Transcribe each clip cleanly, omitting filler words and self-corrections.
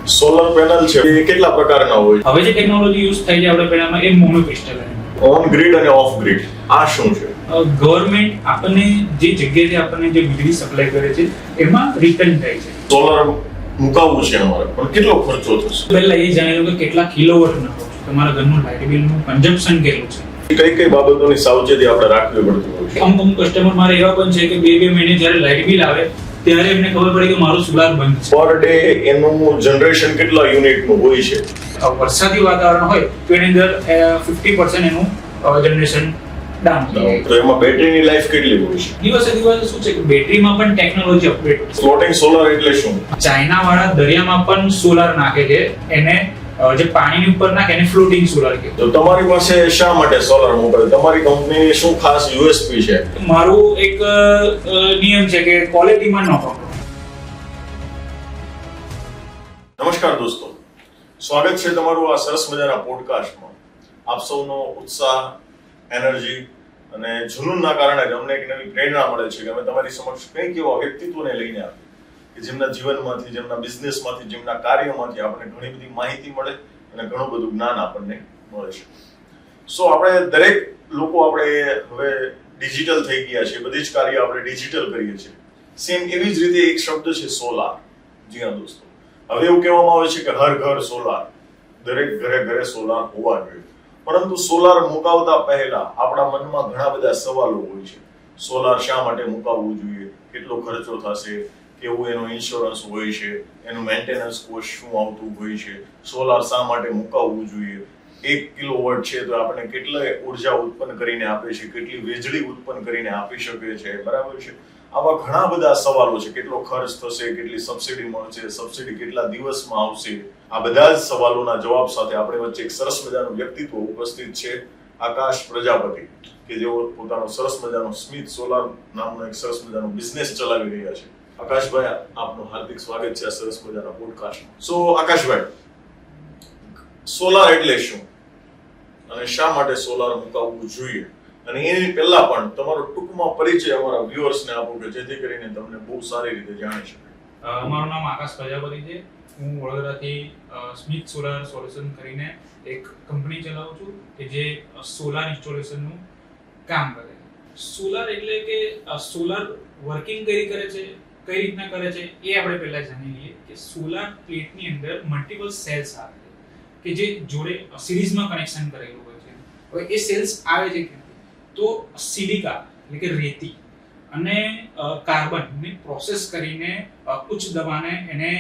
Solar panel છે એ કેટલા પ્રકારના હોય? હવે જે ટેકનોલોજી યુઝ થઈ છે આપણે પેનલમાં એ મોનોક્રિસ્ટલાઇન. ઓન ગ્રીડ અને ઓફ ગ્રીડ આ શું છે? ગવર્નમેન્ટ આપણને જે જગ્યાએથી આપણને જે વીજળી સપ્લાય કરે છે એમાં રિટર્ન થાય છે. સોલર મુકાવવું છે અમારે, પણ કેટલો ખર્ચો થશે? પહેલા એ જાણી લો કે કેટલા કિલોવોટ નાખો છો, તમારા ઘરનું લાઇટ બિલનું કન્ઝમ્પશન કેટલું છે. કઈ બાબતોની સાવચેતી આપણે રાખવી પડતી હોય છે? અમુક કસ્ટમર મારે એવા પણ છે કે 2 મહિને જ્યારે લાઇટ બિલ આવે ત્યારે એમને ખબર પડે કે મારું સોલાર બંધ છે. પર ડે એનું જનરેશન કેટલા યુનિટનું હોય છે? વરસાદી વાતાવરણ હોય તો એની અંદર 50% એનું જનરેશન ડાઉન થઈ જાય. તો એમાં બેટરીની લાઈફ કેટલી હોય છે? દિવસે દિવસે શું છે કે બેટરીમાં પણ ટેકનોલોજી અપડેટ. ફ્લોટિંગ સોલર એટલે શું? ચાઇના વાળા દરિયામાં પણ સોલાર નાખે છે, એને જે પાણીની ઉપર નાખે એને ફ્લોટિંગ સોલાર કહે. તો તમારી પાસે શા માટે સોલર મોકલે? તમારી કંપનીની શું ખાસ યુએસપી છે? મારું એક નિયમ છે કે ક્વોલિટીમાં ન પકડો. નમસ્કાર દોસ્તો, સ્વાગત છે તમારું આ સરસ મજાના પોડકાસ્ટમાં. આપ સૌનો ઉત્સાહ, એનર્જી અને જુનૂનના કારણે જ અમને એક નવી પ્રેરણા મળે છે કે અમે તમારી સમક્ષ કંઈક એવા વ્યક્તિત્વને લઈને આવીએ કે જેમના જીવનમાંથી, જેમના બિઝનેસમાંથી, જેમના કાર્યમાંથી આપણને ઘણી બધી માહિતી મળે અને ઘણું બધું જ્ઞાન આપણને મળે છે. સો આપણે દરેક લોકો આપણે હવે ડિજિટલ થઈ ગયા છે, બધી જ કાર્ય આપણે ડિજિટલ કરીએ છીએ. સેમ એવી જ રીતે એક શબ્દ છે સોલાર. જી હા દોસ્તો, હવે એવું કહેવામાં આવે છે કે હર ઘર સોલાર, દરેક ઘરે સોલાર હોવા જોઈએ. પરંતુ સોલાર મુકાવતા પહેલા આપણા મનમાં ઘણા બધા સવાલો હોય છે. સોલાર શા માટે મુકાવવું જોઈએ? કેટલો ખર્ચો થશે? કેવું એનો ઇન્સ્યોરન્સ હોય છે? એનું મેન્ટેનન્સ કોસ્ટ શું આવતું હોય છે? સોલાર શા માટે મુકાવવું જોઈએ? 1 કિલોવોટ છે તો આપણે કેટલી ઉર્જા ઉત્પન્ન કરીને આપે છે, કેટલી વીજળી ઉત્પન્ન કરીને આપી શકે છે, બરાબર છે? આવા ઘણા બધા સવાલો છે. કેટલો ખર્ચ થશે? કેટલી સબસિડી મળશે? સબસિડી કેટલા દિવસમાં આવશે? આ બધા જ સવાલોના જવાબ સાથે આપણે વચ્ચે એક સરસ મજાનું વ્યક્તિત્વ ઉપસ્થિત છે, આકાશ પ્રજાપતિ, કે જેઓ પોતાનો સરસ મજાનો સ્મિથ સોલાર નામનો એક સરસ મજાનો બિઝનેસ ચલાવી રહ્યા છે. આકાશભાઈ, આપનું હાર્દિક સ્વાગત છે આ સરસ મજાના પોડકાસ્ટમાં. સો આકાશભાઈ, સોલાર એટલે શું અને શા માટે સોલાર મુકાવવું જોઈએ, અને એની પહેલા પણ તમારો ટૂંકમાં પરિચય અમારા વ્યુઅર્સને આપો કે જેથી કરીને તમને બહુ સારી રીતે જાણી શકે. મારું નામ આકાશ પ્રજાપતિ છે. હું વડોદરાથી સ્મિથ સોલાર સોલ્યુશન કરીને એક કંપની ચલાવું છું કે જે સોલાર ઇન્સ્ટોલેશનનું કામ કરે છે. સોલાર એટલે કે સોલાર વર્કિંગ કઈ કરે છે, કઈ રીતના કરે છે એ આપણે પહેલા જાણી લઈએ કે સોલાર પ્લેટની અંદર મલ્ટિપલ સેલ્સ આવે છે કે જે જોડે સિરીઝમાં કનેક્શન કરેલું હોય છે. હવે એ સેલ્સ આવે છે તો સિલિકા એટલે કે રેતી અને કાર્બનને પ્રોસેસ કરીને ઉચ્ચ દબાણે એને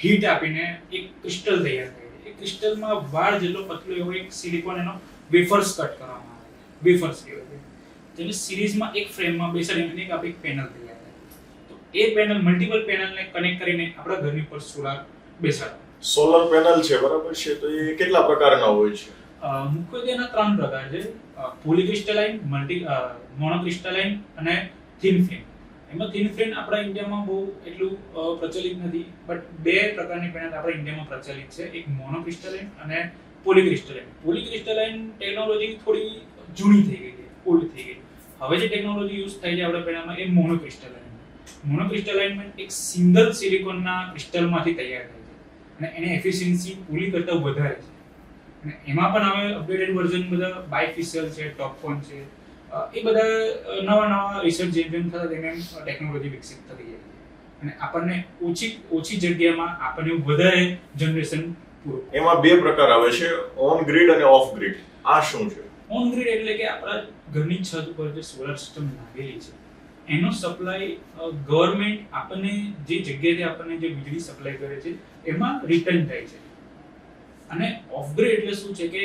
હીટ આપીને એક ક્રિસ્ટલ તૈયાર થાય છે. એ ક્રિસ્ટલમાં વાળ જેટલો પતલો એવો એક સિલિકોન એનો વેફર્સ કટ કરવામાં આવે છે. વેફર્સ કહેવાય છે. જેને સિરીઝમાં એક ફ્રેમમાં બેસાડીને એક આપણી પેનલ તૈયાર થાય. તો એ પેનલ મલ્ટિપલ પેનલને કનેક્ટ કરીને આપણા ઘરની ઉપર સોલાર બેસાડો. સોલર પેનલ છે, બરાબર છે, તો એ કેટલા પ્રકારના હોય છે? મુખ્યત્વે એના 3 પ્રકાર છે: પોલીક્રિસ્ટલાઇન, મોનોક્રિસ્ટલાઇન અને થિન ફિલ્મ. એમાં થિન ફિલ્મ આપણા ઇન્ડિયામાં બહુ એટલું પ્રચલિત નથી, બટ 2 પ્રકારની પેનલ આપણા ઇન્ડિયામાં પ્રચલિત છે, એક મોનોક્રિસ્ટલાઇન અને પોલીક્રિસ્ટલાઇન. પોલીક્રિસ્ટલાઇન ટેકનોલોજી થોડી જૂની થઈ ગઈ છે, ઓલ્ડ થઈ ગઈ. હવે જે ટેકનોલોજી યુઝ થઈ છે આપણા પેનલમાં એ મોનોક્રિસ્ટલાઇન. મોનોક્રિસ્ટલાઇનમાં એક સિંગલ સિલિકોનના ક્રિસ્ટલમાંથી તૈયાર થાય છે અને એની એફિશિયન્સી પોલી કરતાં વધારે છે. અને એમાં પણ હવે અપડેટેડ વર્ઝન બધા બાયફિશિયલ છે, ટોપકોન છે, એ બધા નવા રિસર્ચ જેમ થતા તેમ ટેકનોલોજી વિકસિત થતી જાય છે અને આપણને ઓછી જગ્યામાં આપણને વધારે જનરેશન પૂરું. એમાં 2 પ્રકાર આવે છે, ઓન ગ્રીડ અને ઓફ ગ્રીડ. આ શું છે? ઓન ગ્રીડ એટલે કે આપણા ઘરની છત ઉપર જે સોલાર સિસ્ટમ લાગેલી છે એનો સપ્લાય ગવર્નમેન્ટ આપણને જે જગ્યાએથી આપણને જે વીજળી સપ્લાય કરે છે એમાં રિટર્ન થાય છે. અને ઓફ ગ્રીડ એટલે શું છે કે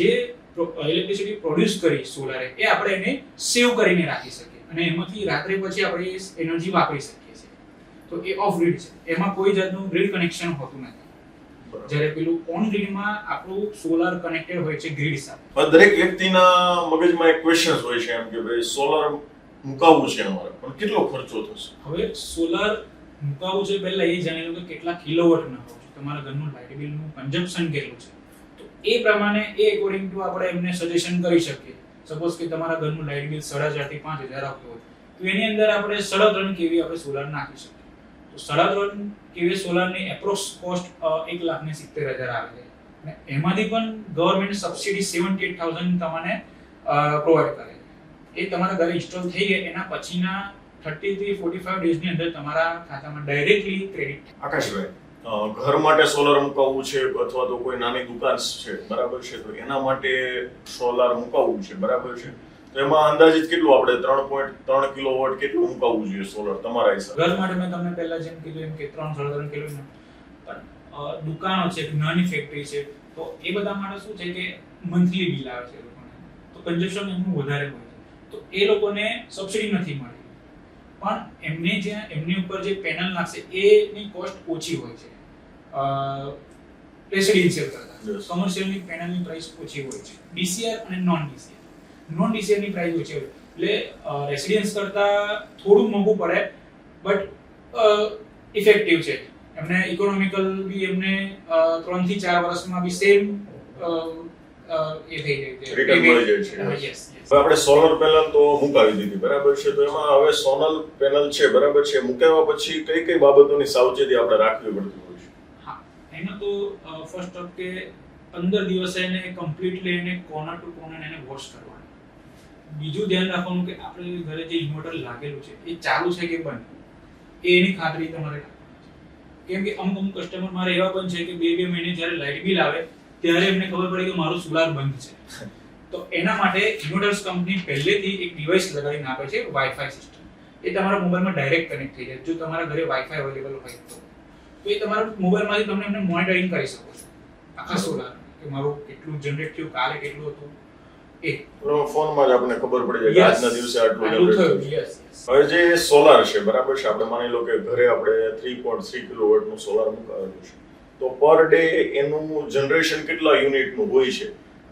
જે ઇલેક્ટ્રિસિટી પ્રોડ્યુસ કરી સોલારે એ આપણે એને સેવ કરીને રાખી શકીએ અને એમાંથી રાત્રે પછી આપણે એનર્જી વાપરી શકીએ છીએ. તો એ ઓફ ગ્રીડ છે. એમાં કોઈ જાતનું ગ્રીડ કનેક્શન હોતું નથી. જ્યારે પેલું ઓન ગ્રીડમાં આપણું સોલાર કનેક્ટેડ હોય છે ગ્રીડ સાથે. દરેક વ્યક્તિના મગજમાં એક ક્વેશ્ચન હોય છે એમ કે ભાઈ સોલાર મુકાવવું છે અમારે, પણ કેટલો ખર્ચો થશે? હવે સોલાર મુકાવવું છે પહેલા એ જાણી લો કે કેટલા કિલોવોટ નાખો છો, તમારા ઘરનું લાઇટ બિલનું કન્ઝમ્પશન કેટલું છે. તો એ પ્રમાણે એ અકોર્ડિંગ ટુ આપણે એમને સજેશન કરી શકીએ. સપોઝ કે તમારા ઘરનું લાઇટ બિલ 4,500 થી 5,000 આવતું હોય તો એની અંદર આપણે 3.5 કેવી આપણે સોલાર નાખી શકીએ. તો 3.5 કેવી સોલારની એપ્રોક્સ કોસ્ટ 1,70,000 આવે છે અને એમાંથી પણ ગવર્મેન્ટ સબસિડી 78,000 તમને પ્રોવાઈડ કરે છે. એ તમારા ઘરે ઇન્સ્ટોલ થઈ જાય એના પછીના 30 થી 45 ડેઝની અંદર તમારા ખાતામાં ડાયરેક્ટલી ક્રેડિટ. આકાશભાઈ, ઘર માટે સોલાર મુકાવવું છે અથવા તો કોઈ નાની દુકાન છે, બરાબર છે, તો એના માટે સોલાર મુકાવવું છે, બરાબર છે, તો એમાં અંદાજિત કેટલું આપણે 3.3 કિલોવોટ કેટલું મુકાવવું જોઈએ સોલાર તમારા હિસાબે? ઘર માટે મેં તમને પહેલા જેમ કીધું એમ કે 3.5 કિલો પણ દુકાનો છે, નાની ફેક્ટરી છે, તો એ બધા માટે શું છે કે મંથલી બિલ આવે છે એ લોકોને, તો કન્ઝમ્પશન એમનું વધારે હોય છે, તો એ લોકોને સબસિડી નથી મળતી. પણ એમની ઉપર જે પેનલ નાખશે એની કોસ્ટ ઓછી હોય છે રેસિડેન્શિયલ કરતા. કમર્શિયલની પેનલની પ્રાઇસ ઓછી હોય છે, ડીસીઆર અને નોન ડીસીઆરની પ્રાઇસ ઓછી હોય, એટલે રેસિડેન્સ કરતા થોડું મોંઘું પડે બટ ઇફેક્ટિવ છે. એમને ઇકોનોમિકલ બી એમને 3 થી 4 વર્ષમાં બી સેમ એ થઈ જાય છે, રિટર્ન મળી જાય છે. યસ. હવે આપણે સોલર પેનલ તો મુકાવી દીધી, બરાબર છે, તો એમાં હવે સોલર પેનલ છે, બરાબર છે, મુકાવ્યા પછી કઈ કઈ બાબતોની સાવચેતી આપણે રાખવી પડતી હોય છે? હા, એનો તો ફર્સ્ટ ઓફ કે 15 દિવસે એને કમ્પ્લીટલી એને કોર્નર ટુ કોર્નર એને વોશ કરવાનું. બીજું ધ્યાન રાખવાનું કે આપણે ઘરે જે ઇન્વર્ટર લાગેલું છે એ ચાલુ છે કે બંધ એની ખાતરી તમારે રાખવાની. કેમ કે અમુક કસ્ટમર મારે એવા પણ છે કે 2 મહિને જ્યારે લાઇટ બિલ આવે ત્યારે એમને ખબર પડે કે મારું સોલાર બંધ છે. તો એના માટે ઇન્વર્ટર્સ કંપની પહેલેથી એક ડિવાઇસ લગાવીને આપે છે, વાઈફાઈ સિસ્ટમ. એ તમારા મોબાઈલમાં ડાયરેક્ટ કનેક્ટ થઈ જાય. જો તમારા ઘરે વાઈફાઈ અવેલેબલ હોય તો એ તમારા મોબાઈલમાંથી તમને એમને મોનિટરિંગ કરી શકો છો આખા સોલાર કે મારું કેટલું જનરેટ થયું, કાલે કેટલું હતું એ ફોનમાં જ આપણને ખબર પડી જાય કે આજના દિવસે આટલું થયું. જનરેટ. યસ. હવે જે સોલાર છે, બરાબર છે, આપણે માની લો કે ઘરે આપણે 3.3 કિલોવોટ નું સોલાર મુકાવેલું છે, તો પર ડે એનું જનરેશન કેટલા યુનિટનું હોય છે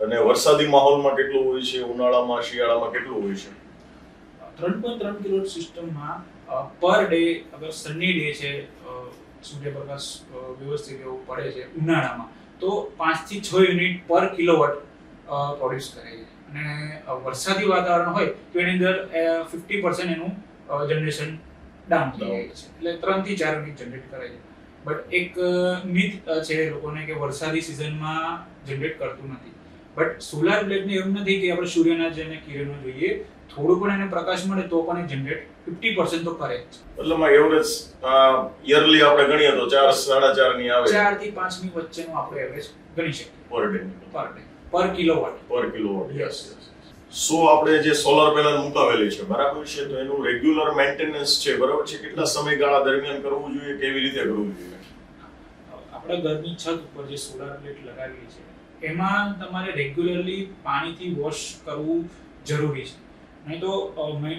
અને વરસાદી માહોલમાં કેટલું હોય છે, ઉનાળામાં શિયાળામાં કેટલું હોય છે? 3.3 કિલોવોટ સિસ્ટમમાં પર ડે અગર સની ડે છે, સૂર્યપ્રકાશ વ્યવસ્થિત એવું પડે છે ઉનાળામાં, તો 5 થી 6 યુનિટ પર કિલોવોટ પ્રોડ્યુસ કરે છે. અને વરસાદી વાતાવરણ હોય તો એની અંદર 50% એનું જનરેશન ડાઉન થઈ જાય છે, એટલે 3 થી 4 યુનિટ જનરેટ કરે છે. બટ એક મિથ છે લોકોને કે વરસાદી સિઝનમાં જનરેટ કરતું નથી. બટ સોલાર પ્લેટને એવું નથી કે આપણે સૂર્યના જેને કિરણો જોઈએ, થોડું પણ એને પ્રકાશ મળે તો પણ એ જનરેટ 50% તો કરે જ. મતલબ એવરેજ યરલી આપણે ગણીએ તો 4-4.5 ની આવે, 4 થી 5 ની વચ્ચેનો આપણે એવરેજ ગણી શકીએ પર ડે પર કિલોવોટ. પર કિલોવોટ. યસ. સો આપણે જે સોલાર પેનલ મુકાવેલી છે, બરાબર છે, તો એનું રેગ્યુલર મેન્ટેનન્સ છે, બરાબર છે, કેટલા સમયગાળા દરમિયાન કરવું જોઈએ, કેવી રીતે કરવું જોઈએ? આપણા ઘરની છત ઉપર જે સોલાર પ્લેટ લગાવેલી છે એમાં તમારે રેગ્યુલરલી પાણીથી વોશ કરવું જરૂરી છે. નહીં તો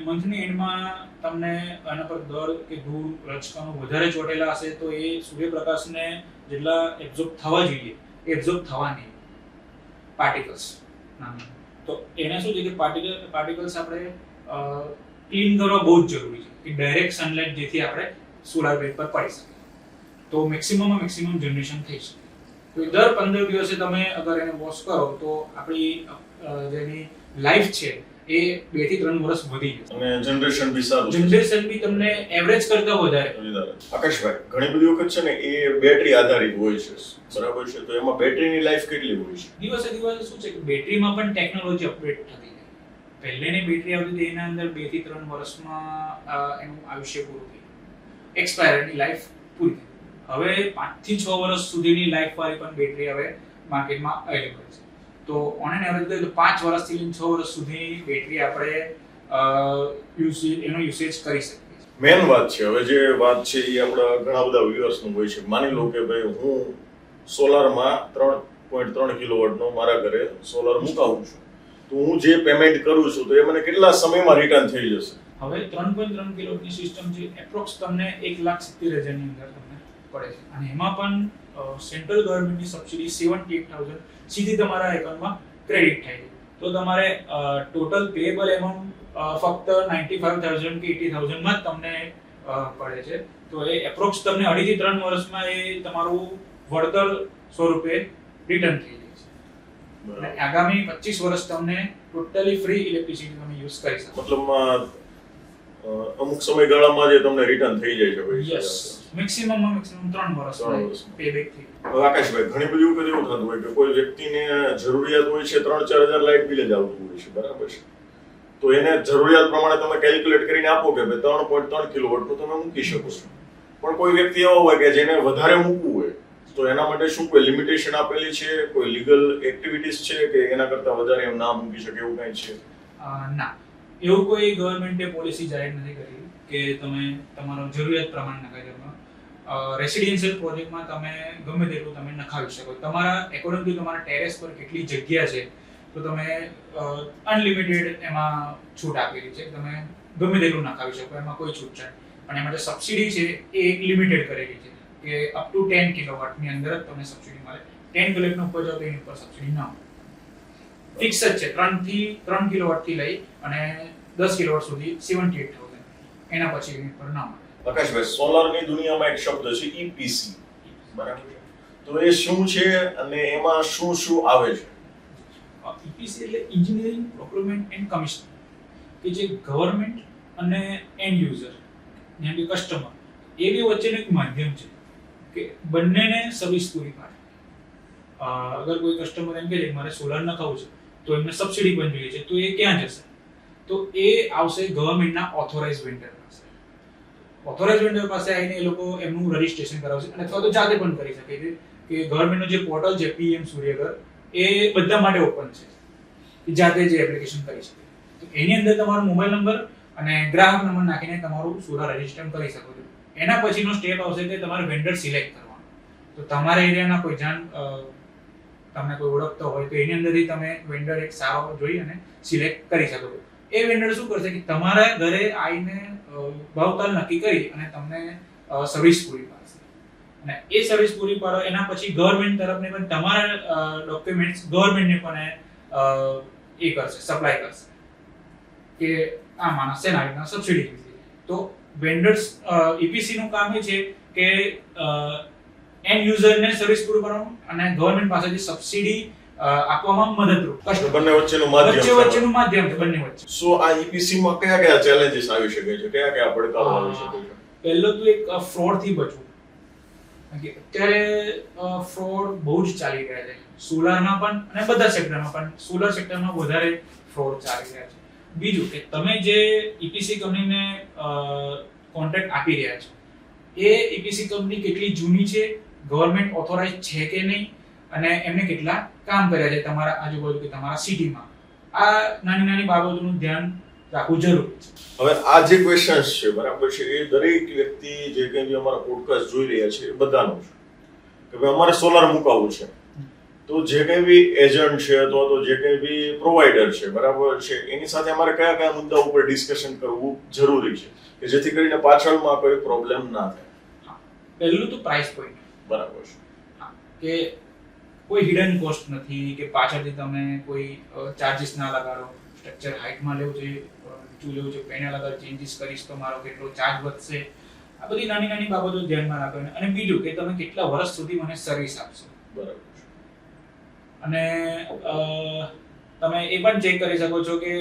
મંથની એન્ડમાં તમને આના પર દર કે ધૂળ રચકણો વધારે ચોટેલા હશે તો એ સૂર્યપ્રકાશને જેટલા એબ્ઝોર્બ થવા જોઈએ એ એબ્ઝોર્બ થવા નહીં, પાર્ટિકલ્સ નાના. તો એને શું છે કે પાર્ટિકલ્સ આપણે ક્લીન કરવા બહુ જ જરૂરી છે કે ડાયરેક્ટ સનલાઇટ જેથી આપણે સોલાર પ્લેટ પર પડી શકે તો મેક્સિમમ જનરેશન થઈ શકે. તો દર 15 દિવસે તમે અગર એને વોશ કરો તો આપણી જેની લાઈફ છે એ 2 થી 3 વર્ષ વધી જશે અને જનરેશન બી સારું, જનરેશન બી તમને એવરેજ કરતા વધારે. આકાશભાઈ, ઘણી બધી વખત છે ને એ બેટરી આધારિત હોય છે, બરાબર છે, તો એમાં બેટરીની લાઈફ કેટલી હોય છે? દિવસે શું છે કે બેટરીમાં પણ ટેકનોલોજી અપડેટ થતી જાય. પહેલેની બેટરી આવતી હતી એના અંદર 2 થી 3 વર્ષમાં એનું આયુષ્ય પૂરું થઈ ગયું, એક્સપાયરની લાઈફ પૂરી થઈ. હવે 5 થી 6 વર્ષ સુધીની લાઈફ વાળી પણ બેટરી હવે માર્કેટમાં અવેલેબલ છે. તો ઓન એન એવરેજ તો 5 વર્ષથી લઈને 6 વર્ષ સુધી બેટરી આપણે એનો યુસેજ કરી શકીએ. મેન વાત છે, હવે જે વાત છે એ આપણા ઘણા બધા વ્યુઅર્સનું હોય છે. માની લો કે ભાઈ હું સોલારમાં 3.3 કિલોવોટનો મારા ઘરે સોલાર મુકાવું છું, તો હું જે પેમેન્ટ કરું છું તો એ મને કેટલા સમયમાં રિટર્ન થઈ જશે? હવે 3.3 કિલોવોટની સિસ્ટમ છે એપ્રોક્સ તમને 1,70,000 ની અંદર તમને પડે છે. અને એમાં પણ સેન્ટ્રલ ગવર્મેન્ટની સબસિડી 78,000 સીધી તમારા એકાઉન્ટમાં ક્રેડિટ થાય છે. તો તમારે ટોટલ પેએબલ એમાઉન્ટ ફક્ત 95,000 કે 80,000 માં જ તમને પડે છે. તો એ એપ્રોક્સ તમને 2.5 થી 3 વર્ષમાં એ તમારું વળતર સ્વરૂપે રિટર્ન થઈ જાય છે. અને આગામી 25 વર્ષ તમને ટોટલી ફ્રી ઇલેક્ટ્રિસિટી તમે યુઝ કરી શકો. મતલબ અમુક સમયગાળામાં જે તમને રિટર્ન થઈ જાય છે. યસ. મેક્સિમમ 3 વર્ષ 3 વર્ષમાં. પે બેક થી. હવે આકાશભાઈ, ઘણી બધી વખત એવું થતું હોય કે કોઈ વ્યક્તિને જરૂરિયાત હોય છે 3-4 હજાર લાઇટ બિલ જ આવતું હોય છે, બરાબર છે? તો એને જરૂરિયાત પ્રમાણે તમે કેલ્ક્યુલેટ કરીને આપો કે ભાઈ 3.3 કિલોવોટ તો તમે મૂકી શકો છો. પણ કોઈ વ્યક્તિ એવો હોય કે જેને વધારે મૂકવું હોય, તો એના માટે શું કોઈ લિમિટેશન આપેલી છે, કોઈ લીગલ એક્ટિવિટીઝ છે કે એના કરતા વધારે એમ ના મૂકી શકે એવું કંઈ છે? ના, એવું કોઈ ગવર્મેન્ટે પોલિસી જાહેર નથી કરી કે તમે તમારો જરૂરિયાત પ્રમાણે નખાઈ શકો. રેસિડેન્શિયલ પ્રોજેક્ટમાં તમે ગમે તેટલું તમે નખાવી શકો. તમારા એકોર્ડિંગ ટુ તમારા ટેરેસ પર કેટલી જગ્યા છે તો તમે અનલિમિટેડ એમાં છૂટ આપેલી છે. તમે ગમે તેટલું નખાવી શકો, એમાં કોઈ છૂટ છે. પણ એમાં જે સબસિડી છે એ એક લિમિટેડ કરેલી છે કે અપ ટુ 10 કિલોવોટની અંદર જ તમને સબસિડી મળે. 10 કિલોવોટનો ઉપર જાવ તો એની ઉપર સબસિડી ના મળે. ફિક્સ જ છે. 3 કિલોવોટ થી લઈ અને 10 કિલોવોટ સુધી 78,000. એના પછી એની ઉપર ના મળે. આકાશભાઈ, સોલારની દુનિયામાં એક શબ્દ છે EPC, બરાબર છે? તો એ શું છે અને એમાં શું શું આવે છે? EPC એટલે એન્જિનિયરિંગ પ્રોક્યુરમેન્ટ એન્ડ કમિશનિંગ, કે જે ગવર્નમેન્ટ અને એન્ડ યુઝર એટલે કે કસ્ટમર એ બે વચ્ચેનું એક માધ્યમ છે કે બંનેને સર્વિસ પૂરી પાડે. અગર કોઈ કસ્ટમર એમ કહે છે કે મારે સોલાર નખાવવું છે તો એમને સબસિડી પણ જોઈએ છે, તો એ ક્યાં જશે? તો એ આવશે ગવર્નમેન્ટના ઓથોરાઇઝ વેન્ડર પાસે. ઓથોરાઇઝ વેન્ડર પાસે આવીને એ લોકો એમનું રજિસ્ટ્રેશન કરાવશે અને અથવા તો જાતે પણ કરી શકે છે કે ગવર્નમેન્ટનો જે પોર્ટલ છે PM સૂર્યઘર એ બધા માટે ઓપન છે, કે જાતે જે એપ્લિકેશન કરી શકે. તો એની અંદર તમારો મોબાઈલ નંબર અને ગ્રાહક નંબર નાખીને તમારું સોલાર રજિસ્ટર કરી શકો છો. એના પછીનો સ્ટેપ આવશે કે તમારે વેન્ડર સિલેક્ટ કરવાનો. તો તમારા એરિયાના કોઈ તમને કોઈ ઓળખતો હોય તો એની અંદરથી તમે વેન્ડર એક સારો જોઈ અને સિલેક્ટ કરી શકો છો. એ વેન્ડર શું કરશે કે તમારા ઘરે આવીને ભાવતાલ નક્કી કરી અને તમને સર્વિસ પૂરી પાડશે. અને એ સર્વિસ પૂરી પાડો એના પછી ગવર્નમેન્ટ તરફને પણ તમારા ડોક્યુમેન્ટ્સ ગવર્નમેન્ટને પણ એ કરશે, સપ્લાય કરશે કે આ માણસે આ રીતના સબસિડી લીધી. તો વેન્ડર્સ EPC નું કામ એ છે કે એન્ડ યુઝરને સર્વિસ પૂરી પાડવાનું અને ગવર્નમેન્ટ પાસેથી સબસિડી આપવામાં મદદરૂપ. બંને વચ્ચેનું માધ્યમ વચ્ચેનું માધ્યમ છે બંને વચ્ચે. સો આ EPC માં કયા કયા ચેલેન્જીસ આવી શકે છે, કયા કયા પડકારો આવી શકે છે? પહેલો તો એક ફ્રોડ થી બચવું. અત્યારે ફ્રોડ બહુ જ ચાલી રહ્યા છે સોલારમાં પણ અને બધા સેક્ટરમાં, પણ સોલાર સેક્ટરમાં વધારે ફ્રોડ ચાલી રહ્યા છે. બીજું કે તમે જે EPC કંપનીને કોન્ટ્રાક્ટ આપી રહ્યા છો એ EPC કંપની કેટલી જૂની છે, ગવર્નમેન્ટ ઓથોરાઇઝ છે કે નહીં, અને એમને કેટલા કામ કર્યા છે તમારા આજુબાજુ કે તમારા સિટીમાં. આ નાની નાની બાબતોનું ધ્યાન રાખવું જરૂરી છે. હવે આ જે ક્વેશ્ચન્સ છે, બરાબર છે, એ દરેક વ્યક્તિ જે કંઈ બી અમારા પોડકાસ્ટ જોઈ રહ્યા છે એ બધાનો છે કે ભાઈ અમારે સોલાર મુકાવવું છે. તો જે કંઈ બી એજન્ટ છે અથવા તો જે કંઈ બી પ્રોવાઈડર છે, બરાબર છે, એની સાથે અમારે કયા કયા મુદ્દા ઉપર ડિસ્કશન કરવું જરૂરી છે કે જેથી કરીને પાછળમાં કોઈ પ્રોબ્લેમ ના થાય? પહેલું તો પ્રાઇસ પોઈન્ટ, બરાબર છે, કે કોઈ હિડન કોસ્ટ નથી કે પાછળથી તમે કોઈ ચાર્જીસ ના લગાડો. સ્ટ્રક્ચર હાઇટમાં લેવું છે, ઊંચું લેવું છે, પેનલ અગર ચેન્જીસ કરીશ તો મારો કેટલો ચાર્જ વધશે. આ બધી નાની નાની બાબતો ધ્યાનમાં રાખો. અને બીજું કે તમે કેટલા વર્ષ સુધી મને સર્વિસ આપશો. બરાબર. અને તમે એ પણ ચેક કરી શકો છો કે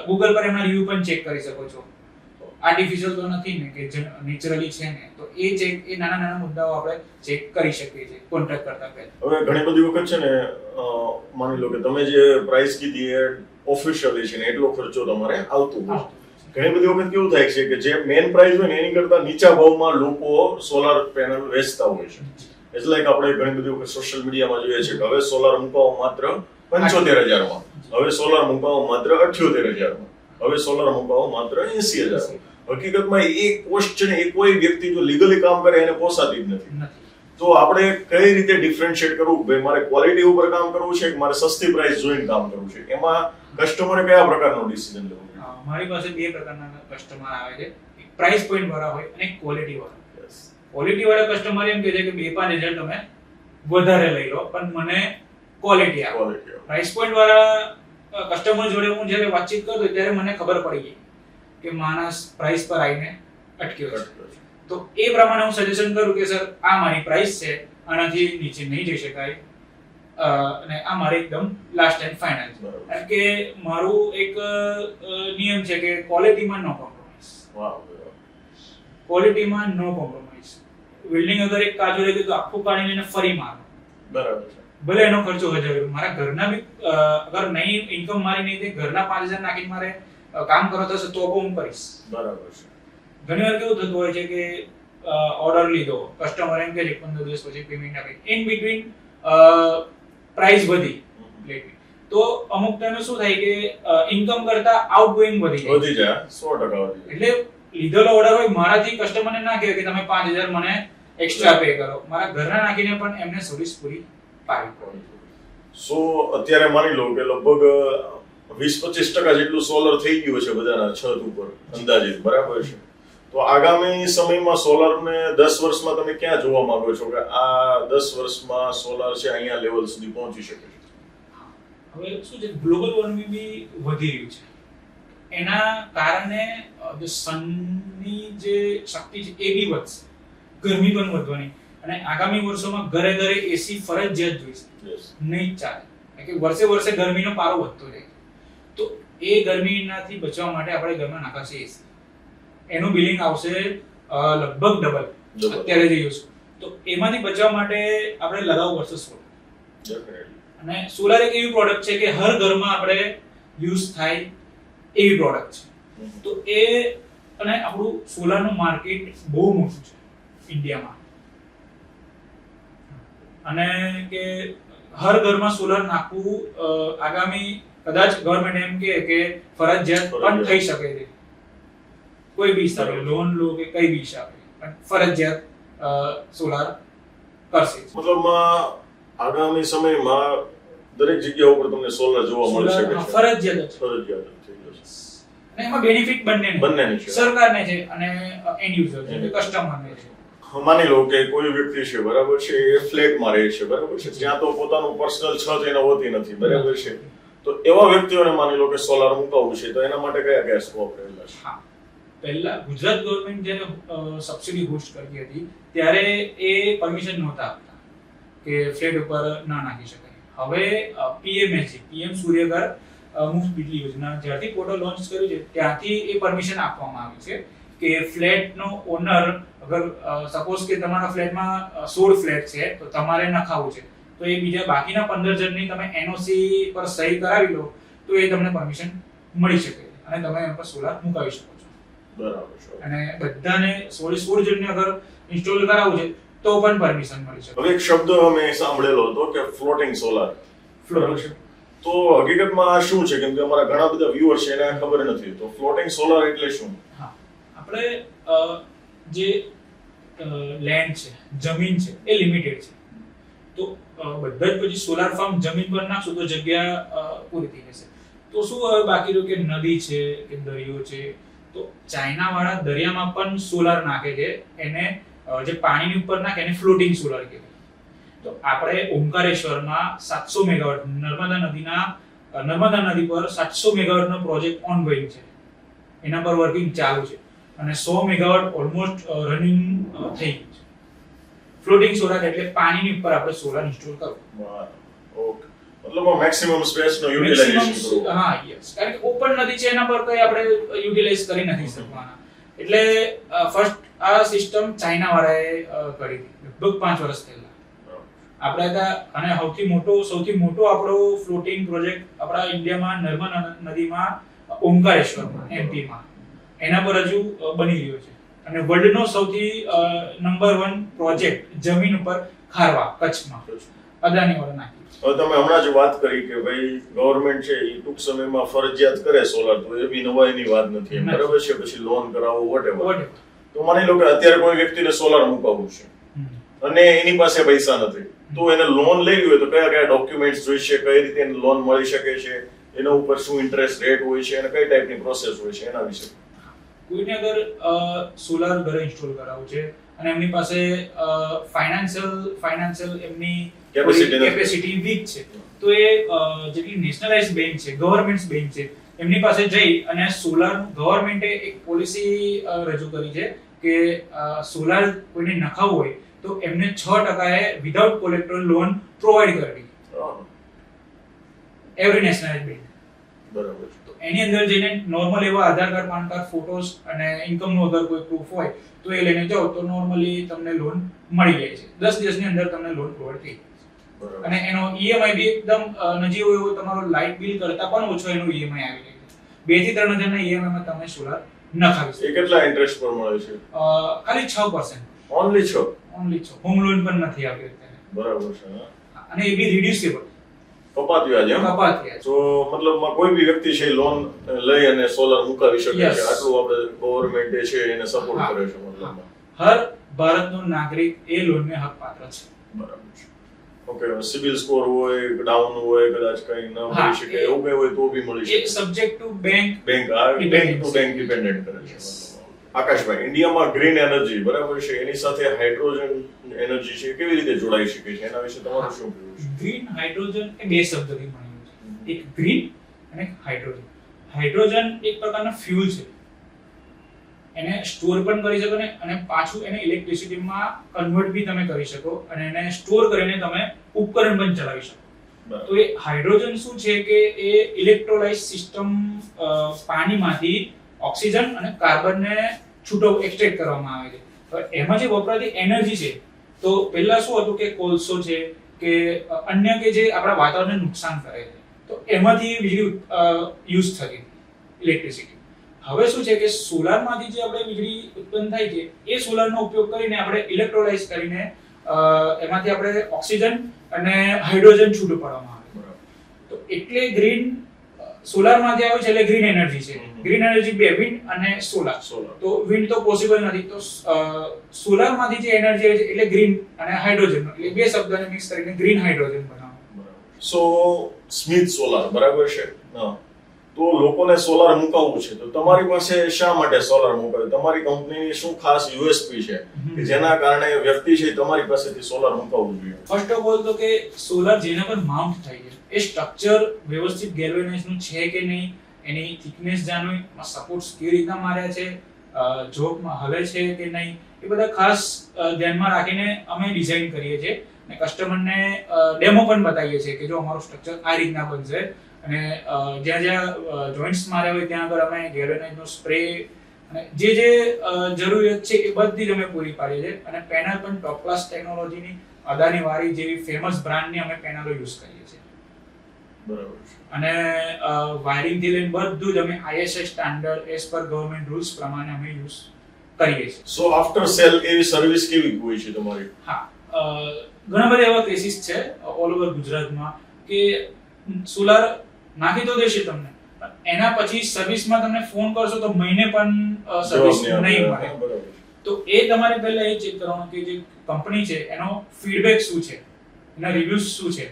ગૂગલ પર એમના રિવ્યુ પણ ચેક કરી શકો છો. આર્ટિફિશિયલ તો નથી ને કે નેચરલી છે ને, તો એ ચેક, એ નાના નાના મુદ્દાઓ આપણે ચેક કરી શકીએ છીએ કોન્ટ્રાક્ટ કરતા પહેલા. હવે ઘણી બધી વખત છે ને, માની લો કે તમે જે પ્રાઇસ કીધી એ ઓફિશિયલી છે ને એટલો ખર્ચો તમારે આવતું હોય. ઘણી બધી વખત કેવું થાય છે કે જે મેઇન પ્રાઇસ હોય ને એની કરતા નીચા ભાવમાં લોકો સોલાર પેનલ વેચતા હોય છે. એટલે કે આપણે ઘણી બધી વખત સોશિયલ મીડિયામાં જોઈએ છે કે હવે સોલાર મુકાવો માત્ર 75,000 માં, હવે સોલાર મુકાવો માત્ર 78,000 માં, હવે સોલાર મુકાવો માત્ર 80,000 માં. હકીકતમાં એ કોસ્ટ છે ને એ કોઈ વ્યક્તિ જો લીગલી કામ કરે એને પોસાતી જ નથી. તો આપણે કઈ રીતે ડિફરન્શિએટ કરવું? ભાઈ મારે ક્વોલિટી ઉપર કામ કરવું છે કે મારે સસ્તી પ્રાઇસ જોઈને કામ કરવું છે? એમાં કસ્ટમરે કયા પ્રકારનો ડિસિઝન લેવો? મારી પાસે બે પ્રકારના કસ્ટમર આવે છે, એક પ્રાઇસ પોઈન્ટ વાળા હોય અને એક ક્વોલિટી વાળા. ક્વોલિટી વાળા કસ્ટમર એમ કહે છે કે 2-5 હજાર તમે વધારે લઈ લો પણ મને ક્વોલિટી આપો. પ્રાઇસ પોઈન્ટ વાળા કસ્ટમર જોડે હું જ્યારે વાતચીત કરતો ત્યારે મને ખબર પડી ગઈ કે માણસ પ્રાઇસ પર આવીને અટક્યો છે. તો એ પ્રમાણે હું સજેશન કરું કે સર આ મારી પ્રાઇસ છે, આનાથી નીચે નહીં જઈ શકાય અને આ મારે એકદમ લાસ્ટ એન્ડ ફાઇનલ છે. કારણ કે મારું એક નિયમ છે કે ક્વોલિટીમાં નો કોમ્પ્રોમાઇઝ. ક્વોલિટીમાં નો કોમ્પ્રોમાઇઝ. વેલ્ડિંગ અગર એક કાજુ રહી ગયું તો આખું કાઢી લઈને ફરી મારો, બરાબર છે. ભલે એનો ખર્ચો 1000 રૂપિયા. મારા ઘરના બી અગર નહીં ઇન્કમ મારી નહીં થાય, ઘરના 5000 નાખીને મારે કામ કરો થશે તો હું કરીશ. બરાબર છે. ઘણી વાર કેવું થતું હોય છે કે ઓર્ડર લીધો, કસ્ટમર એમ કે 15 દિવસ પછી પેમેન્ટ આપે, ઇન બિટવીન પ્રાઇસ વધી પ્લેટની, તો અમુક ટાઈમે શું થાય કે ઇન્કમ કરતા આઉટગોઈંગ વધી જાય 100% વધી જાય. એટલે લીધેલો ઓર્ડર હોય મારાથી કસ્ટમરને ના કહે કે તમે 5000 મને એક્સ્ટ્રા પે કરો, મારા ઘરના નાખીને પણ એમને સર્વિસ પૂરી પાડવી પડે. સો અત્યારે માની લો કે લગભગ 20-25% જેટલું સોલર થઈ ગયું છે બધાના છત ઉપર અંદાજિત, બરાબર છે. તો આગામી સમયમાં સોલરને 10 વર્ષમાં તમે ક્યાં જોવા માંગો છો કે આ 10 વર્ષમાં સોલર છે અહીંયા લેવલ સુધી પહોંચી શકે છે? હવે શું છે, ગ્લોબલ વોર્મિંગ બી વધી રહ્યું છે, એના કારણે જે સનની જે શક્તિ છે એ બી વધશે, ગરમી પણ વધવાની, અને આગામી વર્ષોમાં ઘરે ઘરે એસી ફરજિયાત જોઈશે, નહીં ચાલે કે વર્ષે વર્ષે ગરમીનો પારો વધતો રહે. તો એ ગરમીનાથી બચવા માટે આપણે ઘરમાં નાખાશે એસી, એનું બિલિંગ આવશે લગભગ ડબલ અત્યારે જે યુઝ. તો એમાંથી બચવા માટે આપણે લગાવવું પડશે સોલર. અને સોલર એક એવી પ્રોડક્ટ છે કે હર ઘરમાં આપણે યુઝ થાય એવી પ્રોડક્ટ છે. તો એ અને આપણું સોલરનું માર્કેટ બહુ મોટું છે ઇન્ડિયામાં, અને કે હર ઘરમાં સોલર નાખવું આગામી કદાચ ગવર્મેન્ટ એમ કે ફરજિયાત પણ થઈ શકે છે, કોઈ બી હિસાબે લોન લો કે કઈ બી હિસાબે પણ ફરજિયાત સોલાર કરશે. મતલબ આગામી સમયમાં દરેક જગ્યા ઉપર તમને સોલર જોવા મળી શકે છે, ફરજિયાત થઈ જશે. અને એમાં બેનિફિટ બંનેની છે, સરકારને છે અને એન્ડ યુઝર છે, કસ્ટમરને છે. માની લો કે કોઈ વ્યક્તિ છે, બરાબર છે, એ ફ્લેટમાં રહે છે, બરાબર છે, જ્યાં તો પોતાનું પર્સનલ છત એને હોતી નથી, બરાબર છે. તો એવા વ્યક્તિઓને માની લો કે સોલાર મુકાવવું છે, તો એના માટે કયા કયા સ્કોપ રહેલા છે? હા, પહેલા ગુજરાત ગવર્મેન્ટ જ્યારે સબસિડી બૂસ્ટ કરતી હતી ત્યારે એ પરમિશન નહોતા આપતા કે ફ્લેટ ઉપર ના નાખી શકાય. હવે પીએમ સૂર્યઘર મુફ્ત બિજલી યોજના જ્યારથી પોર્ટલ લોન્ચ કર્યું છે ત્યાંથી એ પરમિશન આપવામાં આવી છે કે ફ્લેટનો ઓનર અગર સપોઝ કે તમારા ફ્લેટમાં 16 ફ્લેટ છે તો તમારે નખાવું છે, તો એ બીજા બાકીના 15 જણની તમે એનઓસી પર સહી કરાવી લો તો એ તમને પરમિશન મળી શકે અને તમે એના પર સોલાર મુકાવી શકો છો. બરાબર છે. અને બધાને 16 જણને અગર ઇન્સ્ટોલ કરાવવું છે તો પણ પરમિશન મળી શકે. હવે એક શબ્દ મેં સાંભળેલો હતો કે ફ્લોટિંગ સોલાર. ફ્લોટિંગ તો હકીકતમાં આ શું છે? કેમ કે અમારા ઘણા બધા વ્યુઅર છે એને ખબર નથી. તો ફ્લોટિંગ સોલાર એટલે શું? હા, આપણે જે લેન્ડ છે, જમીન છે, એ લિમિટેડ છે. તો બધા જ પછી સોલાર ફાર્મ જમીન પર નાખશું તો જગ્યા પૂરી થઈ જશે. તો શું હવે બાકી રહ્યું કે નદી છે કે દરિયો છે, તો ચાઇના વાળા દરિયામાં પણ સોલાર નાખે છે, એને જે પાણીની ઉપર નાખે એને ફ્લોટિંગ સોલાર કહેવાય. તો આપણે ઓમકારેશ્વરમાં 700 મેગાવોટ નર્મદા નદી પર 700 મેગાવોટનો પ્રોજેક્ટ ઓનગોઈંગ છે, એના પર વર્કિંગ ચાલુ છે અને 100 મેગાવોટ ઓલમોસ્ટ રનિંગ થઈ ગયું છે. ફ્લોટિંગ સોલાર એટલે પાણીની ઉપર આપણે સોલાર ઇન્સ્ટોલ કરવું. ઓકે, મતલબ મેક્સિમમ સ્પેસ નો યુટિલાઇઝેશન કરવું. હા, યસ, કારણ કે ઓપન નદી છે એના પર કઈ આપણે યુટિલાઇઝ કરી નથી શકવાના. એટલે ફર્સ્ટ આ સિસ્ટમ ચાઇના વાળાએ કરી હતી લગભગ 5 વર્ષ પહેલા. આપણે હતા અને સૌથી મોટો આપણો ફ્લોટિંગ પ્રોજેક્ટ આપણા ઇન્ડિયામાં નર્મદા નદીમાં ઓમકારેશ્વરમાં એમપીમાં એના પર હજુ બની રહ્યો છે. અને વર્લ્ડનો સૌથી નંબર 1 પ્રોજેક્ટ જમીન ઉપર ખારવા કચ્છમાં અદાની વાળા નાખી. હવે તમે હમણાં જ વાત કરી કે ભાઈ ગવર્મેન્ટ છે એ ટૂંક સમયમાં ફરજિયાત કરે સોલાર, તો એ બી નવાઈની વાત નથી, બરાબર છે. પછી લોન કરાવો વોટેવર. તો માની લો કે અત્યારે કોઈ વ્યક્તિને સોલાર મુકાવવું છે અને એની પાસે પૈસા નથી, તો એને લોન લેવી હોય તો કયા કયા ડોક્યુમેન્ટ્સ જોઈશે, કઈ રીતે એને લોન મળી શકે છે, એના ઉપર શું ઇન્ટરેસ્ટ રેટ હોય છે અને કઈ ટાઈપની પ્રોસેસ હોય છે એના વિશે? કોઈને અગર સોલાર ઘરે ઇન્સ્ટોલ કરાવવું છે અને એમની પાસે ફાઇનાન્શિયલ એમની કેપેસિટી વીક છે, તો એ જેટલી નેશનલાઇઝ બેંક છે, ગવર્નમેન્ટ બેંક છે, એમની પાસે જઈ અને સોલાર ગવર્નમેન્ટે એક પોલિસી રજૂ કરી છે કે સોલાર કોઈને નખાવવું હોય તો એમને 6% વિધાઉટ કોલેટરલ લોન પ્રોવાઈડ કરવી. Every nationalise bank. બરાબર. તો એની અંદર જઈને નોર્મલ એવા આધાર કાર્ડ, પાન કાર્ડ, ફોટોસ અને ઇન્કમનો અગર કોઈ પ્રૂફ હોય તો એ લઈને જાઓ તો નોર્મલી તમને લોન મળી જાય છે. 10 દિવસની અંદર તમને લોન પ્રોવાઈડ થઈ જાય છે. અને એનો ઈએમઆઈ બી એકદમ નજીવો એવો, તમારો લાઇટ બિલ કરતા પણ ઓછો એનો ઈએમઆઈ આવી જાય છે. 2 થી 3 હજારના ઈએમઆઈમાં તમે સોલાર નખાવી શકો. એ કેટલા ઇન્ટરેસ્ટ પર મળે છે? ખાલી 6%. ઓન્લી 6? ઓન્લી 6. હોમ લોન પણ નથી આવી અત્યારે. બરાબર છે. અને એ બી રિડ્યુસેબલ, કપાત વ્યાજ એમ? કપાત વ્યાજ. તો મતલબમાં કોઈ બી વ્યક્તિ છે લોન લઈ અને સોલાર મુકાવી શકે Yes. છે. આટલું આપણે ગવર્નમેન્ટ છે એને સપોર્ટ કરે છે મતલબમાં. હર ભારતનો નાગરિક એ લોનને હક પાત્ર છે. બરાબર છે. ઓકે, સિબિલ સ્કોર હોય, ડાઉન હોય, કદાચ કઈ ન મળી શકે એવું કઈ હોય તો બી મળી એ શકે. Subject to bank bank to bank dependent કરે છે. આકાશભાઈ, ઇન્ડિયામાં ગ્રીન એનર્જી બરાબર છે, એની સાથે હાઇડ્રોજન એનર્જી છે, કેવી રીતે જોડાઈ શકે છે એના વિશે તમારું શું કહેવું છે? ગ્રીન હાઇડ્રોજન એ બે શબ્દથી બનેલું છે. એક ગ્રીન અને એક હાઇડ્રોજન. હાઇડ્રોજન એક પ્રકારનો ફ્યુલ છે. એને સ્ટોર પણ કરી શકો ને અને પાછું એને ઇલેક્ટ્રિસિટીમાં કન્વર્ટ બી તમે કરી શકો અને એને સ્ટોર કરીને તમે ઉપકરણ પણ ચલાવી શકો. તો એ હાઇડ્રોજન શું છે કે એ ઇલેક્ટ્રોલાઇઝ સિસ્ટમ પાણીમાંથી ઓક્સિજન અને કાર્બનને છૂટો એક્સટ્રેક્ટ કરવામાં આવે છે. તો એમાં જે વપરાતી એનર્જી છે, તો પહેલા શું હતું કે કોલસો છે કે અન્ય કે જે આપણા વાતાવરણને નુકસાન કરે છે, તો એમાંથી વીજળી યુઝ થતી ઇલેક્ટ્રિસિટી. હવે શું છે કે સોલારમાંથી જે આપણે વીજળી ઉત્પન્ન થાય છે એ સોલારનો ઉપયોગ કરીને આપણે ઇલેક્ટ્રોલાઇઝ કરીને એમાંથી આપણે ઓક્સિજન અને હાઇડ્રોજન છૂટું પાડવામાં આવે. તો એટલે ગ્રીન સોલારમાંથી આવે છે એટલે ગ્રીન એનર્જી છે. ગ્રીન એનર્જી બે, વિન્ડ અને સોલાર. તો વિન્ડ તો પોસિબલ નથી, તો સોલારમાંથી જે એનર્જી આવે છે એટલે ગ્રીન અને હાઇડ્રોજન, એટલે બે શબ્દને મિક્સ કરીને ગ્રીન હાઇડ્રોજન બનાવો. સો સ્મિથ સોલાર બરાબર છે. તો લોકોને સોલાર મુકાવવું છે તો તમારી પાસે શા માટે સોલાર મુકાવે? તમારી કંપનીની શું ખાસ યુએસપી છે કે જેના કારણે વ્યક્તિ છે તમારી પાસેથી સોલાર મુકાવવું જોઈએ? ફર્સ્ટ ઓફ ઓલ તો કે સોલાર જેના પર માઉન્ટ થાય છે એ સ્ટ્રક્ચર વ્યવસ્થિત ગેલ્વેનાઇઝ નું છે કે નહીં, એની થિકનેસ જાણવી, સપોર્ટ્સ કેવી રીતના માર્યા છે, જોબમાં હલે છે કે નહીં, એ બધા ખાસ ધ્યાનમાં રાખીને અમે ડિઝાઇન કરીએ છીએ અને કસ્ટમરને ડેમો પણ બતાવીએ છીએ કે જો અમારું સ્ટ્રક્ચર આ રીતના બનશે. અને જ્યાં જ્યાં જોઈન્ટ્સ માર્યા હોય ત્યાં આગળ અમે ગેલ્વેનાઇઝનો સ્પ્રે અને જે જરૂરિયાત છે એ બધી જ અમે પૂરી પાડીએ છીએ. અને પેનલ પણ ટોપ ક્લાસ ટેકનોલોજીની અદાની વારી જેવી ફેમસ બ્રાન્ડની અમે પેનલો યુઝ કરીએ છીએ. બરાબર છે. અને વાયરિંગ થી લઈને બધું જ અમે ISI standard as per government rules પ્રમાણે અમે યુઝ કરીએ છીએ. સો આફ્ટર સેલ એવી સર્વિસ કેવી હોય છે તમારી? હા, ઘણા બધા એવા કેસીસ છે ઓલ ઓવર ગુજરાતમાં કે સોલાર નાખી તો દેશે તમને, એના પછી સર્વિસમાં તમને ફોન કરશો તો મહિને પણ સર્વિસ નહીં મળે. તો એ તમારે પહેલા એ ચેક કરવાનું કે જે કંપની છે એનો ફીડબેક શું છે, એના રિવ્યુઝ શું છે,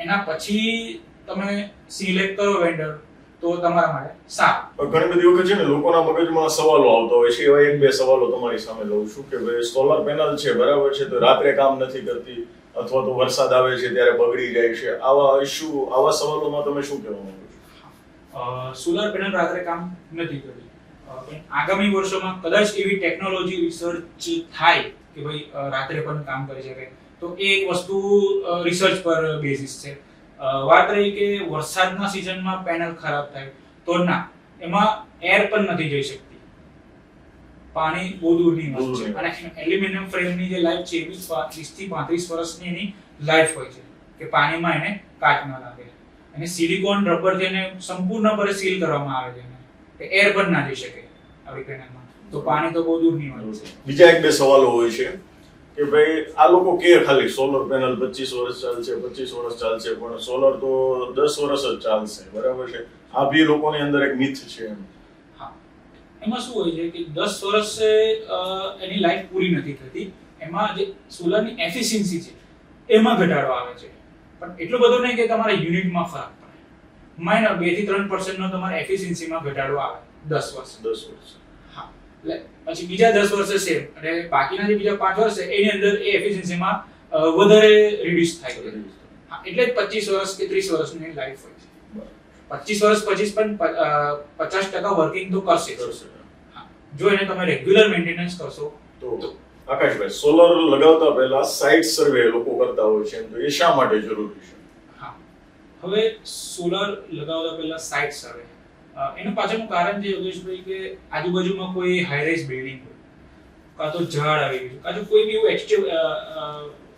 એના પછી તમે સિલેક્ટ કરો વેન્ડર તો તમારા માટે સારું. ઘણી બધી વખત છે ને લોકોના મગજમાં સવાલો આવતા હોય છે, એવા એક બે સવાલો તમારી સામે લઉં છું કે ભાઈ સોલાર પેનલ છે બરાબર છે તો રાત્રે કામ નથી કરતી અથવા તો વરસાદ આવે છે ત્યારે બગડી જાય છે, આવા ઇશ્યુ, આવા સવાલોમાં તમે શું કહેવા માંગો છો? સોલાર પેનલ રાત્રે કામ નથી કરતી, પણ આગામી વર્ષોમાં કદાચ એવી ટેકનોલોજી રિસર્ચ થાય કે ભાઈ રાત્રે પણ કામ કરી શકે તો એ એક વસ્તુ રિસર્ચ પર બેઝિસ છે. વાત રહી કે વરસાદના સિઝનમાં પેનલ ખરાબ થાય તો ના, એમાં એર પણ નથી જઈ શકતી, પાણી બહુ દૂરની વાત છે. અને એલ્યુમિનિયમ ફ્રેમની જે લાઈફ છે એ 30 થી 35 વર્ષની એની લાઈફ હોય છે કે પાણીમાં એને કાટ ન લાગે. અને સિલિકોન રબરથી એને સંપૂર્ણપણે સીલ કરવામાં આવે છે કે એર પણ ના જઈ શકે આવી પેનલમાં, તો પાણી તો બહુ દૂરની વાત છે. બીજા એક બે સવાલો હોય છે કે ભાઈ આ લોકો કે ખાલી સોલર પેનલ 25 વર્ષ ચાલશે 25 વર્ષ ચાલશે, પણ સોલર તો 10 વર્ષ જ ચાલશે બરાબર છે. આ બી લોકોની અંદર એક મિથ છે એમ. હા, એમાં શું હોય છે કે 10 વર્ષે એની લાઈફ પૂરી નથી થતી, એમાં જે સોલરની એફિશિયન્સી છે એમાં ઘટાડો આવે છે, પણ એટલો બધો નહીં કે તમારા યુનિટમાં ફરક પડે. માઇનર 2 થી 3% નો તમારા એફિશિયન્સીમાં ઘટાડો આવે 10 વર્ષ. હા, એટલે પછી બીજા 10 વર્ષે સેમ અને બાકીના જે બીજા 5 વર્ષ છે એની અંદર એ એફિશિયન્સીમાં વધારે રિડ્યુસ થાય છે. હા, એટલે જ 25 વર્ષ કે 30 વર્ષની લાઈફ હોય છે. 25 વર્ષ પછી પણ 50% વર્કિંગ તો કરશે. હા, જો એને તમે રેગ્યુલર મેન્ટેનન્સ કરશો તો. આકાશભાઈ, સોલર લગાવતા પહેલા સાઇટ સર્વે લોકો કરતા હોય છે તો એ શા માટે જરૂરી છે? હા, હવે સોલર લગાવતા પહેલા સાઇટ સર્વે એનું પાછળનું કારણ છે યોગેશભાઈ કે આજુબાજુમાં કોઈ હાઈ-રાઇઝ બિલ્ડિંગ હોય, કાં તો ઝાડ આવી ગયું, કાં તો કોઈ બી એવું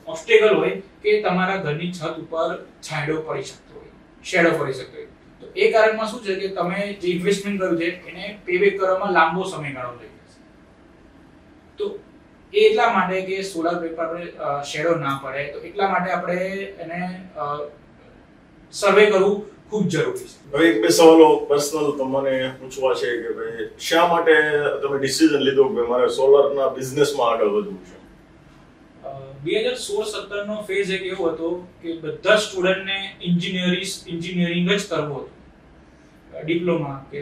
ઓબ્સ્ટેકલ હોય કે તમારા ઘરની છત ઉપર છાંયડો પડી શકતો હોય, શેડો પડી શકતો હોય. તો એ કારણમાં શું છે કે તમે જે ઇન્વેસ્ટમેન્ટ કર્યું છે એને પેબેક કરવામાં લાંબો સમયગાળો લઈ જશે. તો એ એટલા માટે કે સોલાર પેપર શેડો ના પડે, તો એટલા માટે આપણે એને સર્વે કરવું ખૂબ જરૂરી છે. હવે એક બે સવાલો પર્સનલ તમને પૂછવા છે કે ભાઈ શા માટે તમે ડિસિઝન લીધો કે મારે સોલારના બિઝનેસમાં આગળ વધવું છે? 2016-17 નો ફેઝ એક એવો હતો કે બધા સ્ટુડન્ટને એન્જિનિયરિંગ જ કરવું હતું, ડિપ્લોમા કે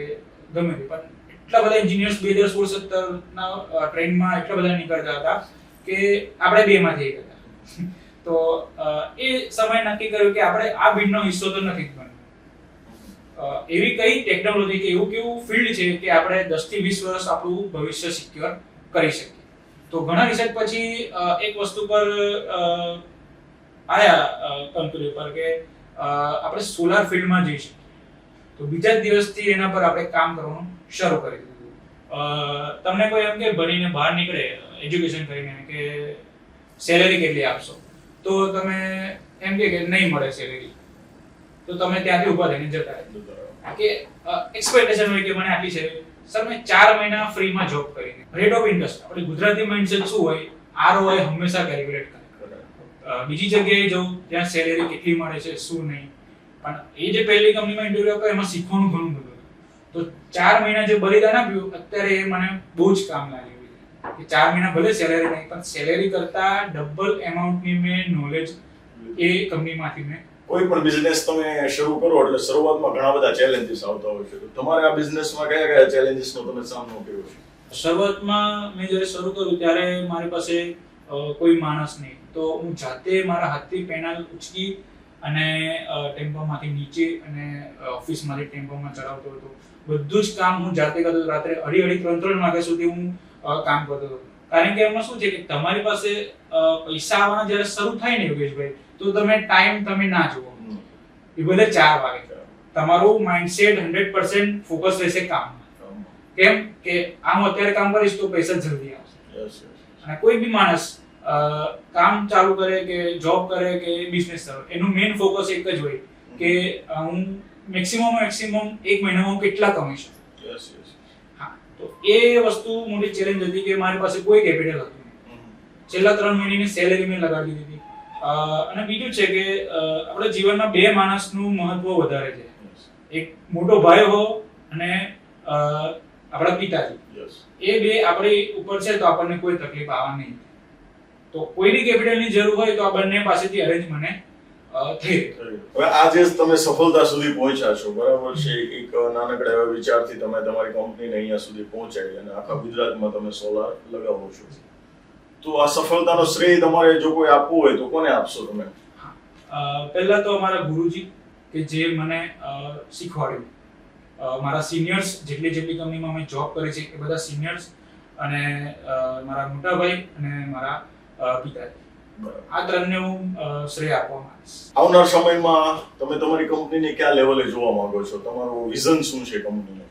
ગમે તે. પણ એટલા બધા એન્જિનિયર્સ 2016-17 ના ટ્રેન્ડમાં એટલા બધા નીકળતા હતા કે આપણે બેમાંથી એક હતા. તો એ સમય નક્કી કર્યું કે આપણે આ બિલ્ડનો હિસ્સો તો નથી જ બનવું. એવી કઈ ટેકનોલોજી કે એવું કેવું ફિલ્ડ છે કે આપણે 10 થી 20 વર્ષ આપણું ભવિષ્ય સિક્યોર કરી શકીએ. તો ઘણા રિસર્ચ પછી એક વસ્તુ પર આયા કંપની પર કે આપણે સોલાર ફિલ્ડમાં જઈ શકીએ. તો બીજા જ દિવસથી એના પર આપણે કામ કરવાનું શરૂ કરી દીધું. તમને કોઈ એમ કે ભણીને બહાર નીકળે એજ્યુકેશન કરીને કે સેલેરી કેટલી આપશો, તો તમે એમ કે નહીં મળે સેલેરી, તો તમે ત્યાંથી ઊભા થઈને જતા રહે કે એક્સપેક્ટેશન હોય કે મને આટલી સેલેરી. સર મેં 4 મહિના ફ્રીમાં જોબ કરી. રેટ ઓફ ઇન્ટરેસ્ટ આપણે ગુજરાતી માઇન્ડસેટ શું હોય, ROI હંમેશા કેલ્ક્યુલેટ કરે. બીજી જગ્યાએ જાઉં ત્યાં સેલેરી કેટલી મળે છે શું નહીં, પણ એ જે પહેલી કંપનીમાં ઇન્ટરવ્યુ આપ્યો એમાં શીખવાનું ઘણું બધું. તો 4 મહિના જે બલિદાન આપ્યું અત્યારે એ મને બહુ જ કામ લાગ્યું કે 4 મહિના ભલે સેલેરી નહીં, પણ સેલેરી કરતા ડબલ એમાઉન્ટની મેં નોલેજ એ કંપનીમાંથી મેં. કોઈ પણ બિઝનેસ તમે શરૂ કરો એટલે શરૂઆતમાં ઘણા બધા ચેલેન્જીસ આવતા હોય છે. તો તમારે આ બિઝનેસમાં કયા કયા ચેલેન્જીસનો તમે સામનો કર્યો છે? શરૂઆતમાં મેં જ્યારે શરૂ કર્યું ત્યારે મારી પાસે કોઈ માણસ નહીં, તો હું જાતે મારા હાથથી પેનલ ઉચકી અને ટેમ્પોમાંથી નીચે અને ઓફિસમાંથી ટેમ્પોમાં ચડાવતો હતો. બધું જ કામ હું જાતે કરતો હતો. રાત્રે 2:30-3 વાગ્યા સુધી હું કામ કરતો હતો. કારણ કે એમાં શું છે કે તમારી પાસે પૈસા આવવાના જ્યારે શરૂ થાય ને યોગેશભાઈ, તો તમે ટાઈમ તમે ના જુઓ. એ ભલે 4 વાગે, તમારું માઇન્ડસેટ 100% ફોકસ રહેશે કામમાં. કેમ કે હું અત્યારે કામ કરીશ તો પૈસા જલ્દી આવશે. અને કોઈ બી માણસ કામ ચાલુ કરે કે જોબ કરે કે બિઝનેસ કરે, એનું મેઇન ફોકસ એક જ હોય કે હું મેક્સિમમ 1 મહિનામાં કેટલા કમાઈ શકું. હા, તો એ વસ્તુ મોટી ચેલેન્જ હતી કે મારી પાસે કોઈ કેપિટલ હતું નહીં. છેલ્લા 3 મહિનાની સેલેરી મેં લગાડી દીધી. અને બીજું છે કે આપણે જીવનમાં 2 માણસનું મહત્વ વધારે છે. એક મોટો ભાઈ હો અને આપણા પિતાજી. એ 2 આપણી ઉપર છે તો આપણને કોઈ તકલીફ આવવા નહીં. તો કોઈની કેપિટલની જરૂર હોય તો આ બંને પાસેથી અરેન્જ મને થઈ. હવે આજે તમે સફળતા સુધી પહોંચ્યા છો, બરાબર છે. એક નાનકડા એવા વિચારથી તમે તમારી કંપનીને અહીંયા સુધી પહોંચાડી અને આખા ગુજરાતમાં તમે સોલાર લગાવો છો. તો આ સફળતાનો શ્રેય તમારે જો કોઈ આપવું હોય તો કોને આપશો તમે? પહેલા તો અમારા ગુરુજી કે જે મને શીખવાડ્યું. મારા સિનિયર્સ જેટલી કંપનીમાં મેં જોબ કરી છે એ બધા સિનિયર્સ, અને મારા મોટા ભાઈ અને મારા પિતાજી. આ ત્રણને હું શ્રેય આપવા માંગીશ. આવનાર સમયમાં તમે તમારી કંપનીને કયા લેવલે જોવા માંગો છો? તમારું વિઝન શું છે કંપનીનું?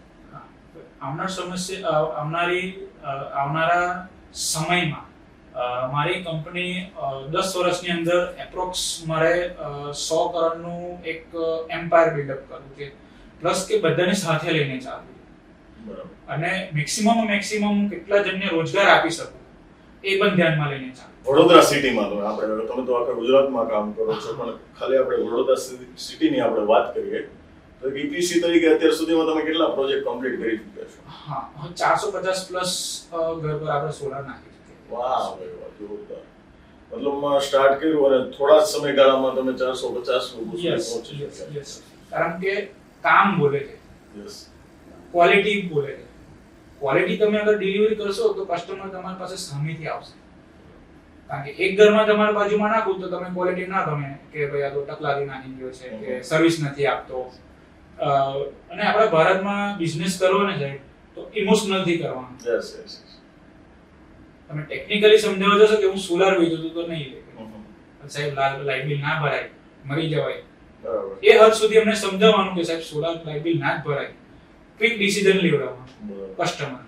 આવનારા સમયમાં મારી કંપની 10 વર્ષની અંદર એપ્રોક્સ મારે 100 કરોડનું એક એમ્પાયર બિલ્ડઅપ કરવું છે. પ્લસ કે બધાને સાથે લઈને ચાલવું. બરાબર. અને મેક્સિમમ કેટલા જણને રોજગાર આપી શકું એ પણ ધ્યાનમાં લઈને ચાલવું. વડોદરા સિટીમાં તમે તો આખા ગુજરાતમાં કામ કરો છો, પણ ખાલી આપણે વડોદરા સિટીની આપણે વાત કરીએ તો EPC તરીકે અત્યાર સુધીમાં તમે કેટલા પ્રોજેક્ટ કમ્પ્લીટ કરી ચૂક્યા છો? હા, 450 પ્લસ ઘર પર આપણે સોલાર નાખી ચૂક્યા. વાહ ભાઈ વાહ, જોરદાર. મતલબ સ્ટાર્ટ કર્યું અને થોડા જ સમયગાળામાં તમે 450 લોકો સુધી પહોંચી ગયા. કારણ કે કામ બોલે છે, ક્વોલિટી બોલે છે. ક્વોલિટી તમે અગર ડિલિવરી કરશો તો કસ્ટમર તમારી પાસે સામેથી આવશે. કારણ કે એક ઘરમાં તમારી બાજુમાં નાખું તો તમે ક્વોલિટી ના ગમે કે ભાઈ આ તો ટકલાદી નાખી ગયો છે કે સર્વિસ નથી આપતો. અને આપણા ભારતમાં બિઝનેસ કરવાનો છે તો ઇમોશનલ થી કરવાનો. તમે ટેકનિકલી સમજાવવા જશો કે હું સોલાર વેચું તો નહીં લે સાહેબ, લાઇટ બિલ ના ભરાય, મરી જવાય. એ હદ સુધી અમને સમજાવવાનું કે સાહેબ સોલાર લાઇટ બિલ ના જ ભરાય. ક્વિક ડિસિઝન લેવડાવવાનું બરાબર. કસ્ટમર.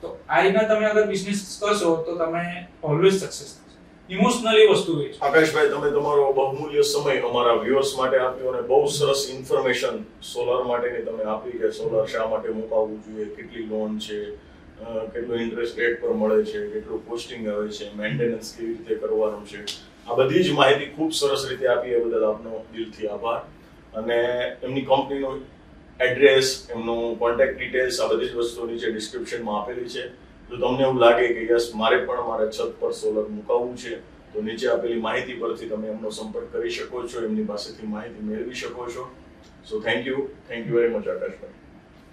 તો આ રીતના તમે અગર બિઝનેસ કરશો તો તમે ઓલવેઝ સક્સેસ થશો. ઇમોશનલી વસ્તુ એ છે. આકાશભાઈ, તમે તમારો બહુમૂલ્ય સમય અમારા વ્યુઅર્સ માટે આપ્યો અને બહુ સરસ ઇન્ફોર્મેશન સોલર માટેની તમે આપી કે સોલર શા માટે મુકાવવું જોઈએ, કેટલી લોન છે, કેટલું ઇન્ટરેસ્ટ રેટ પર મળે છે, કેટલું કોસ્ટિંગ આવે છે, મેન્ટેનન્સ કેવી રીતે કરવાનું છે, આ બધી જ માહિતી ખૂબ સરસ રીતે આપી. એ બદલ આપનો દિલથી આભાર. અને એમની કંપનીનું એડ્રેસ, એમનું કોન્ટેક્ટ ડિટેલ્સ, આ બધી જ વસ્તુઓ નીચે ડિસ્ક્રિપ્શનમાં આપેલી છે. જો તમને એવું લાગે કે યસ મારે પણ મારા છત પર સોલર મુકાવવું છે તો નીચે આપેલી માહિતી પરથી તમે એમનો સંપર્ક કરી શકો છો, એમની પાસેથી માહિતી મેળવી શકો છો. So thank you very much Akashbhai.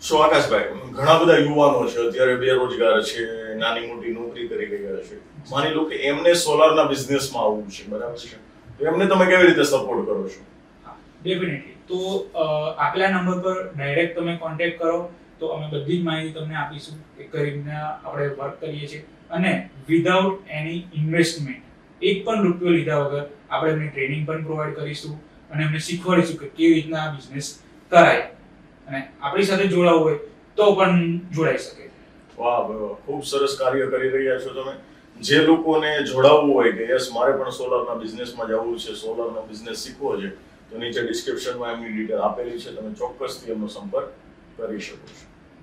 So Akashbhai, ઘણા બધા યુવાનો છે અત્યારે બેરોજગાર છે, નાની મોટી નોકરી કરી રહ્યા છે. માની લો કે એમને સોલારના બિઝનેસમાં આવવું છે, બરાબર છે, તો એમને તમે કેવી રીતે સપોર્ટ કરો છો? ડેફિનેટલી. તો આપેલા નંબર પર ડાયરેક્ટ તમે કોન્ટેક્ટ કરો તો અમે બધી જ માહિતી તમને આપીશું કે કઈ રીતના આપણે વર્ક કરીએ છીએ અને વિધાઉટ એની ઇન્વેસ્ટમેન્ટ, એક પણ રૂપિયો લીધા વગર આપણે એમને ટ્રેનિંગ પણ પ્રોવાઈડ કરીશું અને એમને શીખવાડીશું કે કેવી રીતના આ બિઝનેસ કરાય. અને આપણી સાથે જોડાવું હોય તો પણ જોડાઈ શકે. વાહ વાહ, ખૂબ સરસ કાર્ય કરી રહ્યા છો તમે. જે લોકોને જોડાવવું હોય કે યસ મારે પણ સોલારના બિઝનેસમાં જવું છે, સોલારનો બિઝનેસ શીખવો છે, તો નીચે ડિસ્ક્રિપ્શનમાં એમની ડિટેલ આપેલી છે, તમે ચોક્કસથી એમનો સંપર્ક કરી શકો છો.